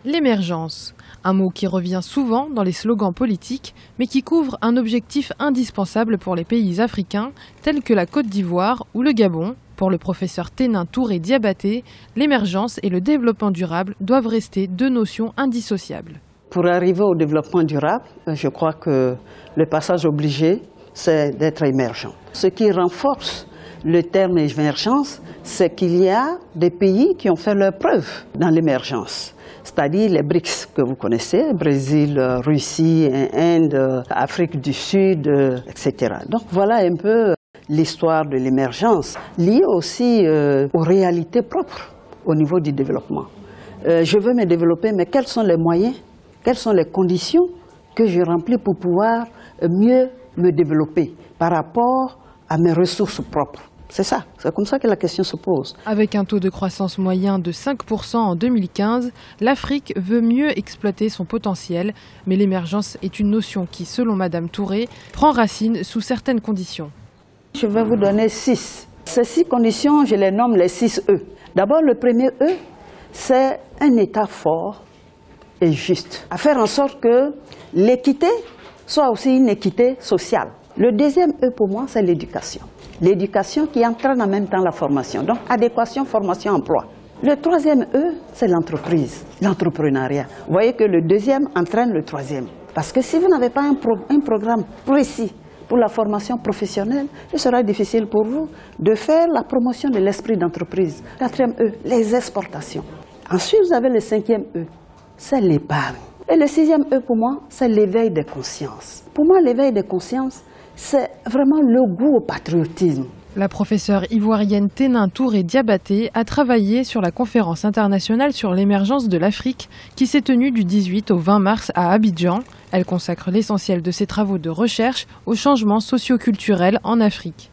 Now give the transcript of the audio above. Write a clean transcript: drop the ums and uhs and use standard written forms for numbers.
L'émergence, un mot qui revient souvent dans les slogans politiques, mais qui couvre un objectif indispensable pour les pays africains, tels que la Côte d'Ivoire ou le Gabon. Pour le professeur Ténin Touré Diabaté, l'émergence et le développement durable doivent rester deux notions indissociables. Pour arriver au développement durable, je crois que le passage obligé, c'est d'être émergent. Ce qui renforce le terme émergence, c'est qu'il y a des pays qui ont fait leur preuve dans l'émergence. C'est-à-dire les BRICS que vous connaissez, Brésil, Russie, Inde, Afrique du Sud, etc. Donc voilà un peu l'histoire de l'émergence, liée aussi aux réalités propres au niveau du développement. Je veux me développer, mais quels sont les moyens, quelles sont les conditions que je remplis pour pouvoir mieux me développer par rapport à mes ressources propres? C'est ça, c'est comme ça que la question se pose. Avec un taux de croissance moyen de 5% en 2015, l'Afrique veut mieux exploiter son potentiel, mais l'émergence est une notion qui, selon Madame Touré, prend racine sous certaines conditions. Je vais vous donner 6. Ces 6 conditions, je les nomme les 6 E. D'abord, le premier E, c'est un État fort et juste, à faire en sorte que l'équité soit aussi une équité sociale. Le deuxième E pour moi, c'est l'éducation. L'éducation qui entraîne en même temps la formation. Donc, adéquation, formation, emploi. Le troisième E, c'est l'entreprise, l'entrepreneuriat. Vous voyez que le deuxième entraîne le troisième. Parce que si vous n'avez pas un programme précis pour la formation professionnelle, il sera difficile pour vous de faire la promotion de l'esprit d'entreprise. Quatrième E, les exportations. Ensuite, vous avez le cinquième E, c'est l'épargne. Et le sixième E pour moi, c'est l'éveil des consciences. Pour moi, l'éveil des consciences, c'est vraiment le goût au patriotisme. La professeure ivoirienne Ténin Touré Diabaté a travaillé sur la conférence internationale sur l'émergence de l'Afrique qui s'est tenue du 18 au 20 mars à Abidjan. Elle consacre l'essentiel de ses travaux de recherche au changement socio-culturel en Afrique.